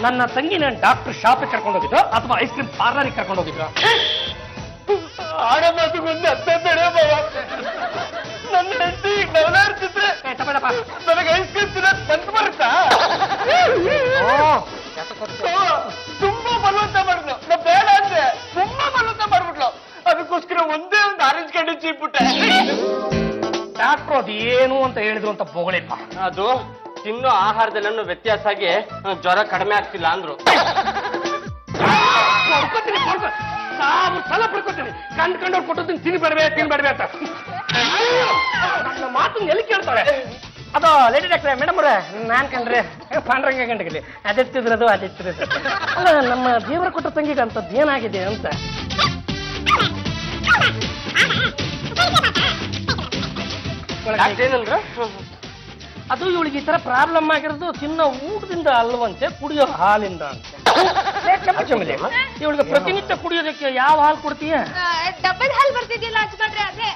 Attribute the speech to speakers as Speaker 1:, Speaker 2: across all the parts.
Speaker 1: ನನ್ನ ತಂಗಿನ ಡಾಕ್ಟರ್ ಶಾಪಿಗೆ ಕರ್ಕೊಂಡು ಹೋಗಿದ್ರು ಅಥವಾ ಐಸ್ ಕ್ರೀಮ್ ಪಾರ್ಲರ್ಗೆ ಕರ್ಕೊಂಡು ಹೋಗಿದ್ರು?
Speaker 2: ಆಡೋದಕ್ಕೊಂದು ಅತ್ತೇಳೆ ಬಾಬಾ. ನನ್ನ ಹೆಂಡತಿ ಈಗ ನವಲಾಡ್ತಿದ್ರೆ ನನಗೆ ಐಸ್ ಕ್ರೀಮ್ ತಿನ್ನೋದು ಬಂದು ಬರುತ್ತಾ? ತುಂಬಾ ಬಲವಂತ ಮಾಡಿದ್ಲು. ನಾ ಬೇಡ ಅಂದ್ರೆ ತುಂಬಾ ಬಲವಂತ ಮಾಡ್ಬಿಟ್ಲು. ಅದಕ್ಕೋಸ್ಕರ ಒಂದೇ ಒಂದು ಆರೆಂಜ್ ಕ್ಯಾಂಡಿ ಚೀಪ್ಬಿಟ್ಟೆ.
Speaker 1: ಡಾಕ್ಟ್ರು ಅದೇನು ಅಂತ ಹೇಳಿದ್ರು ಅಂತ ಬೋಗಳಿಪ್ಪ.
Speaker 2: ಅದು ತಿನ್ನೋ ಆಹಾರದಲ್ಲೂ ವ್ಯತ್ಯಾಸ ಆಗಿ ಜ್ವರ ಕಡಿಮೆ ಆಗ್ತಿಲ್ಲ ಅಂದ್ರು.
Speaker 1: ಸಲ ಪಡ್ಕೊತೀನಿ. ಕಂಡ್ಕೊಂಡವ್ರು ಕೊಟ್ಟದ್ದು ತಿನ್ಬೇಡ್ವೆ ಅಂತ ನನ್ನ ಮಾತನ್ನ ಎಲ್ಲಿ ಕೇಳ್ತಾಳೆ? ಅದು ಲೇಡಿ ಡಾಕ್ಟ್ರೆ, ಮೇಡಮ್ ಅವ್ರೆ, ನಾನ್ ಕಂಡ್ರೆ ಪಾಂಡ್ರಂಗ ಗಂಟೆಗಲಿ ಅದೆತ್ತಿದ್ರದು ಅಲ್ಲ, ನಮ್ಮ ದೇವರ ಕೊಟ್ಟ ತಂಗಿಗೆ ಅಂತದ್ದು ಏನಾಗಿದೆ ಅಂತ.
Speaker 2: ಏನಂದ್ರ?
Speaker 1: ಅದು ಇವಳಿಗೆ ಈ ತರ ಪ್ರಾಬ್ಲಮ್ ಆಗಿರೋದು ತಿನ್ನೋ ಊಟದಿಂದ ಅಲ್ವಂತೆ, ಕುಡಿಯೋ ಹಾಲಿಂದ ಅಂತೆ. ಇವಳಿಗೆ ಪ್ರತಿನಿತ್ಯ ಕುಡಿಯೋದಕ್ಕೆ ಯಾವ ಹಾಲು ಕೊಡ್ತೀಯ?
Speaker 3: ಡಬ್ಬಲ್ ಹಾಲು ಬರ್ತಿದ್ಯಲ್ಲ ಹಚ್ಕೊಂಡ್ರೆ ಅದೇ.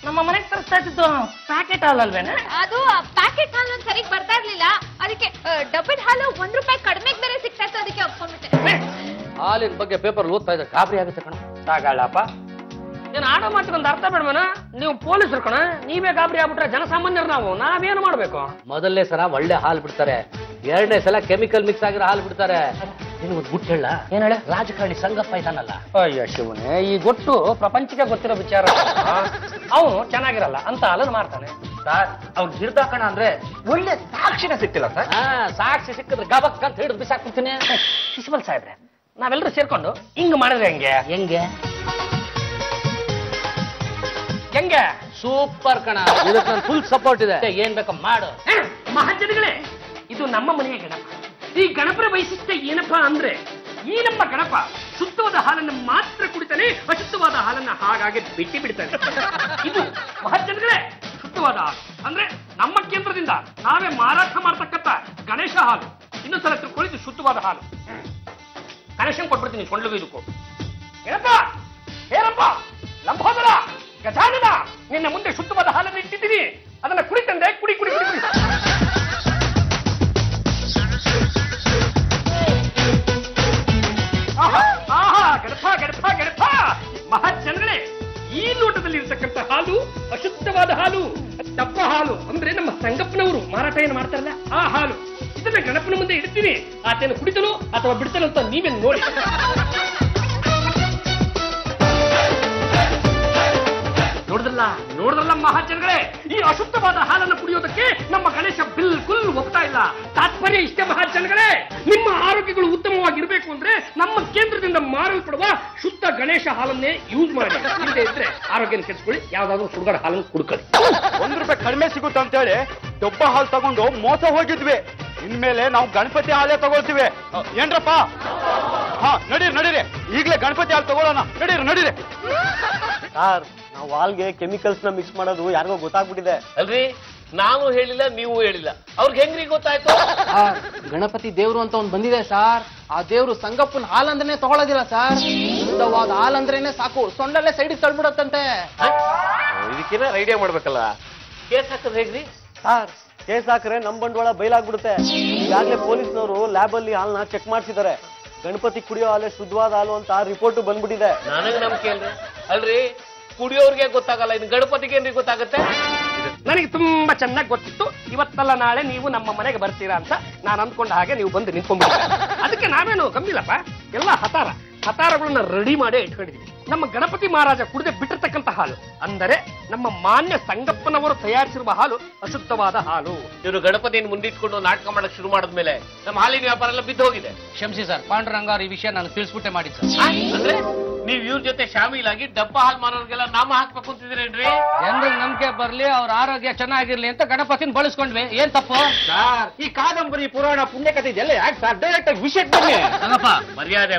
Speaker 1: ನಮ್ಮ ಮನೆಗೆ ತರಿಸ್ತಾ ಇದ್ದು ಪ್ಯಾಕೆಟ್ ಹಾಲು ಅಲ್ವೇನೆ?
Speaker 3: ಅದು ಪ್ಯಾಕೆಟ್ ಹಾಲು ಒಂದ್ ಸರಿಗೆ ಬರ್ತಾ ಇರ್ಲಿಲ್ಲ, ಅದಕ್ಕೆ ಡಬ್ಬಲ್ ಹಾಲು ₹1 ಕಡಿಮೆಗೆ ಬೇರೆ ಸಿಗ್ತಾ ಇತ್ತು, ಅದಕ್ಕೆ ಒಪ್ಕೊಂಡ್ಬಿಟ್ಟೆ.
Speaker 2: ಹಾಲಿನ ಬಗ್ಗೆ ಪೇಪರ್ ಓದ್ತಾ ಇದ್ದ ಗಾಬರಿ ಆಗುತ್ತೆ ಕಣ.
Speaker 1: ಸಾಗಲ್ಲಪ್ಪ, ಏನ್ ಆಡೋ ಮಾತುಕೊಂದು ಅರ್ಥ ಬೇಡವೇನ? ನೀವು ಪೊಲೀಸರು ಕಣ, ನೀವೇ ಗಾಬರಿ ಆಗ್ಬಿಟ್ರೆ ಜನಸಾಮಾನ್ಯರು ನಾವೇನು ಮಾಡ್ಬೇಕು?
Speaker 2: ಮೊದಲನೇ ಸಲ ಒಳ್ಳೆ ಹಾಲು ಬಿಡ್ತಾರೆ, ಎರಡನೇ ಸಲ ಕೆಮಿಕಲ್ ಮಿಕ್ಸ್ ಆಗಿರೋ ಹಾಲು ಬಿಡ್ತಾರೆ. ನಿನ್ ಒಂದು ಗುಟ್ಟು ಹೇಳ, ಏನ್ ಹೇಳ? ರಾಜಕಾರಣಿ ಸಂಗಪ್ಪ ಇದಾನಲ್ಲ,
Speaker 1: ಅಯ್ಯ ಶಿವನೇ, ಈ ಗೊತ್ತು ಪ್ರಪಂಚಕ್ಕೆ ಗೊತ್ತಿರೋ ವಿಚಾರ. ಅವನು ಚೆನ್ನಾಗಿರಲ್ಲ ಅಂತ ಹಾಲನ್ನು ಮಾಡ್ತಾನೆ
Speaker 2: ಸರ್. ಅವ್ನು ಹಿಡ್ದಾಕಣ ಅಂದ್ರೆ ಒಳ್ಳೆ ಸಾಕ್ಷಿನ ಸಿಕ್ತಿಲ್ಲ ಸರ್. ಸಾಕ್ಷಿ ಸಿಕ್ಕಿದ್ರೆ ಗಬಕ್ ಅಂತ ಹಿಡಿದು ಬಿಸಾಕ್ಬಿಡ್ತೀನಿ.
Speaker 1: ಶಿಶುಪಾಲ್ ಸಾಹೇಬ್ರೆ, ನಾವೆಲ್ಲರೂ ಸೇರ್ಕೊಂಡು ಹಿಂಗ್ ಮಾಡಿದ್ರೆ ಹೆಂಗೆ? ಹೆಂಗೆ?
Speaker 2: ಸೂಪರ್ ಕಣ, ಇದಕ್ಕೆ ನನ್ನ ಫುಲ್ ಸಪೋರ್ಟ್ ಇದೆ. ಏನ್ ಬೇಕೋ ಮಾಡು.
Speaker 1: ಮಹಾಜನಗಳೇ, ಇದು ನಮ್ಮ ಮನೆಯ ಗಣಪ. ಈ ಗಣಪನ ವೈಶಿಷ್ಟ್ಯ ಏನಪ್ಪಾ ಅಂದ್ರೆ, ಈ ನಮ್ಮ ಗಣಪ ಶುದ್ಧವಾದ ಹಾಲನ್ನು ಮಾತ್ರ ಕುಡಿತಾನೆ, ಅಶುದ್ಧವಾದ ಹಾಲನ್ನ ಹಾಗಾಗಿ ಬಿಡ್ತಾನೆ. ಇದು ಮಹಾಜನಗಳೇ ಶುದ್ಧವಾದ ಹಾಲು ಅಂದ್ರೆ ನಮ್ಮ ಕೇಂದ್ರದಿಂದ ನಾವೇ ಮಾರಾಟ ಮಾಡ್ತಕ್ಕಂಥ ಗಣೇಶ ಹಾಲು. ಇನ್ನೊಂದ್ಸಲ ತಿಳ್ಕೊಳ್ಳಿದ್ದು ಶುದ್ಧವಾದ ಹಾಲು. ಕನೆಕ್ಷನ್ ಕೊಟ್ಬಿಡ್ತೀನಿ ಸೊಂಡ್ಲಿಗೂ ಇದಕ್ಕೂ. ಏನಪ್ಪ ಏನಪ್ಪ ಲಂಬೋದರ ಗಜಾನನ, ನಿನ್ನ ಮುಂದೆ ಶುದ್ಧವಾದ ಹಾಲನ್ನು ಇಟ್ಟಿದ್ದೀನಿ, ಅದನ್ನ ಕುಡಿತಂದೆ. ಕುಡಿ ಕುಡಿ ಕುಡಿ ಕುಡಿ. ಗಡಪ ಮಹಾಜನಗಳೇ, ಈ ಲೋಟದಲ್ಲಿ ಇರತಕ್ಕಂಥ ಹಾಲು ಅಶುದ್ಧವಾದ ಹಾಲು, ದಪ್ಪ ಹಾಲು ಅಂದ್ರೆ ನಮ್ಮ ಸಂಗಪ್ಪನವರು ಮಾರಾಟ ಏನು ಮಾಡ್ತಾರಲ್ಲ ಆ ಹಾಲು. ಇದನ್ನ ಗಣಪನ ಮುಂದೆ ಇಡ್ತೀನಿ, ಆತೇನು ಕುಡಿತಲೋ ಅಥವಾ ಬಿಡ್ತಲೋ ಅಂತ ನೀವೇ ನೋಡಿ. ನೋಡಿದ್ರಲ್ಲ ಮಹಾಜನಗಳೇ, ಈ ಅಶುದ್ಧವಾದ ಹಾಲನ್ನು ಕುಡಿಯೋದಕ್ಕೆ ನಮ್ಮ ಗಣೇಶ ಬಿಲ್ಕುಲ್ ಒಪ್ತಾ ಇಲ್ಲ. ತಾತ್ಪರ್ಯ ಇಷ್ಟೇ ಮಹಾಜನಗಳೇ, ನಿಮ್ಮ ಆರೋಗ್ಯಗಳು ಉತ್ತಮವಾಗಿರ್ಬೇಕು ಅಂದ್ರೆ ನಮ್ಮ ಕೇಂದ್ರದಿಂದ ಮಾರಲ್ಪಡುವ ಶುದ್ಧ ಗಣೇಶ ಹಾಲನ್ನೇ ಯೂಸ್ ಮಾಡಿ. ಇಲ್ಲದೆ ಇದ್ರೆ ಆರೋಗ್ಯನ ಕೆಡಿಸ್ಕೊಳ್ಳಿ, ಯಾವ್ದಾದ್ರು ಸುಡುಗಾಡ ಹಾಲನ್ನು ಕುಡ್ಕೊಳ್ಳಿ.
Speaker 4: ₹1 ಕಡಿಮೆ ಸಿಗುತ್ತೆ ಅಂತೇಳಿ ಡಬ್ಬ ಹಾಲು ತಗೊಂಡು ಮೋಸ ಹೋಗಿದ್ವಿ. ಇನ್ಮೇಲೆ ನಾವು ಗಣಪತಿ ಹಾಲೇ ತಗೊಳ್ತೀವಿ. ಏನ್ರಪ್ಪ? ಹಾ, ನಡೀರಿ, ಈಗಲೇ ಗಣಪತಿ ಹಾಲು ತಗೊಳ್ಳೋಣ. ನಡೀರಿ.
Speaker 5: ಸರ್, ನಾವು ಹಾಲ್ಗೆ ಕೆಮಿಕಲ್ಸ್ ನ ಮಿಕ್ಸ್ ಮಾಡೋದು ಯಾರಿಗೋ ಗೊತ್ತಾಗ್ಬಿಟ್ಟಿದೆ
Speaker 2: ಅಲ್ರಿ. ನಾವು ಹೇಳಿಲ್ಲ, ನೀವು ಹೇಳಿಲ್ಲ, ಅವ್ರಿಗೆ ಹೆಂಗ್ರಿ ಗೊತ್ತಾಯ್ತು?
Speaker 6: ಗಣಪತಿ ದೇವ್ರು ಅಂತ ಒಂದ್ ಬಂದಿದೆ ಸರ್. ಆ ದೇವ್ರು ಸಂಗಪ್ಪನ ಹಾಲಂದ್ರೇನೆ ತಗೊಳ್ಳೋದಿಲ್ಲ ಸರ್. ಶುದ್ಧವಾದ ಹಾಲಂದ್ರೇನೆ ಸಾಕು, ಸೊಂಡಲ್ಲೇ ಸೈಡಿಗೆ ತಳ್ಬಿಡತ್ತಂತೆ.
Speaker 2: ಇದಕ್ಕೇನ ಐಡಿಯಾ ಮಾಡ್ಬೇಕಲ್ಲ. ಕೇಸ್ ಹಾಕೋದು ಹೇಗ್ರಿ?
Speaker 5: ಸರ್, ಕೇಸ್ ಹಾಕ್ರೆ ನಮ್ ಬಂಡವಾಳ ಬಯಲಾಗ್ಬಿಡುತ್ತೆ. ಈಗಾಗಲೇ ಪೊಲೀಸ್ನವರು ಲ್ಯಾಬ್ ಅಲ್ಲಿ ಹಾಲ್ನ ಚೆಕ್ ಮಾಡ್ತಿದ್ದಾರೆ. ಗಣಪತಿ ಕುಡಿಯೋ ಹಾಲೇ ಶುದ್ಧವಾದ ಹಾಲು ಅಂತ ರಿಪೋರ್ಟ್ ಬಂದ್ಬಿಟ್ಟಿದೆ.
Speaker 2: ನನಗೆ ನಂಬಿಕೆ ಅಲ್ರಿ, ಕುಡಿಯೋರ್ಗೆ ಗೊತ್ತಾಗಲ್ಲ, ಇನ್ನು ಗಣಪತಿಗೆ ಏನ್ರಿ ಗೊತ್ತಾಗುತ್ತೆ?
Speaker 1: ನನಗೆ ತುಂಬಾ ಚೆನ್ನಾಗಿ ಗೊತ್ತಿತ್ತು, ಇವತ್ತಲ್ಲ ನಾಳೆ ನೀವು ನಮ್ಮ ಮನೆಗೆ ಬರ್ತೀರಾ ಅಂತ ನಾನು ಅಂದ್ಕೊಂಡ ಹಾಗೆ ನೀವು ಬಂದು ನಿಂತ್ಕೊಂಡ್ಬಿಡ್ತೀರ. ಅದಕ್ಕೆ ನಾವೇನು ಕಮ್ಮಿಲ್ಲಪ್ಪ, ಎಲ್ಲ ಹತಾರಗಳನ್ನ ರೆಡಿ ಮಾಡೇ ಇಟ್ಕೊಂಡಿದ್ವಿ. ನಮ್ಮ ಗಣಪತಿ ಮಹಾರಾಜ ಕುಡಿದೇ ಬಿಟ್ಟಿರ್ತಕ್ಕಂಥ ಹಾಲು ಅಂದರೆ ನಮ್ಮ ಮಾನ್ಯ ಸಂಗಪ್ಪನವರು ತಯಾರಿಸಿರುವ ಹಾಲು ಅಶುದ್ಧವಾದ ಹಾಲು.
Speaker 2: ಇವರು ಗಣಪತಿಯನ್ನು ಮುಂದಿಟ್ಕೊಂಡು ನಾಟಕ ಮಾಡಕ್ ಶುರು ಮಾಡಿದ್ಮೇಲೆ ನಮ್ಮ ಹಾಲಿನ ವ್ಯಾಪಾರ ಎಲ್ಲ ಬಿದ್ದು ಹೋಗಿದೆ.
Speaker 6: ಕ್ಷಮಿಸಿ ಸರ್, ಪಾಂಡುರಂಗ ಈ ವಿಷಯ ನಾನು ತಿಳಿಸ್ಬಿಟ್ಟೆ ಮಾಡಿದ್ದು ಸರ್.
Speaker 2: ಅಂದ್ರೆ ನೀವ್ ಇವ್ರ ಜೊತೆ ಶಾಮೀಲಾಗಿ ಡಬ್ಬ ಹಾಲ್ ಮಾರೋರ್ಗೆಲ್ಲ ನಾಮ ಹಾಕ್ಬೇಕು ಅಂತಿದ್ರೇನ್ರಿ?
Speaker 6: ಜನರಿಗೆ ನಂಬಿಕೆ ಬರ್ಲಿ, ಅವ್ರ ಆರೋಗ್ಯ ಚೆನ್ನಾಗಿರ್ಲಿ ಅಂತ ಗಣಪತಿನ ಬಳಸ್ಕೊಂಡ್ವಿ. ಏನ್ ತಪ್ಪು
Speaker 4: ಸರ್? ಈ ಕಾದಂಬರಿ ಪುರಾಣ ಪುಣ್ಯಕಥೆ ಇದೆಲ್ಲ ಯಾಕೆ ಸರ್? ಡೈರೆಕ್ಟ್ ಆಗಿ ವಿಷಯಕ್ಕೆ ಬನ್ನಿ.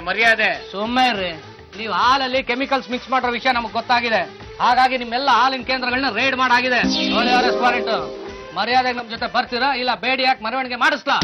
Speaker 2: ಮರ್ಯಾದೆ
Speaker 6: ಸುಮ್ಮನೆ ಇರ್ರಿ. ನೀವು ಹಾಲಲ್ಲಿ ಕೆಮಿಕಲ್ಸ್ ಮಿಕ್ಸ್ ಮಾಡೋ ವಿಷಯ ನಮಗ್ ಗೊತ್ತಾಗಿದೆ. ಹಾಗಾಗಿ ನಿಮ್ಮೆಲ್ಲ ಹಾಲಿನ ಕೇಂದ್ರಗಳನ್ನ ರೇಡ್ ಮಾಡಾಗಿದೆ. ನೋಡಿ ರೆಸ್ಟೋರೆಂಟ್, ಮರ್ಯಾದೆಗೆ ನಮ್ ಜೊತೆ ಬರ್ತೀರಾ ಇಲ್ಲ ಬೇಡಿ ಯಾಕೆ ಮೆರವಣಿಗೆ ಮಾಡಿಸ್ಲಾ?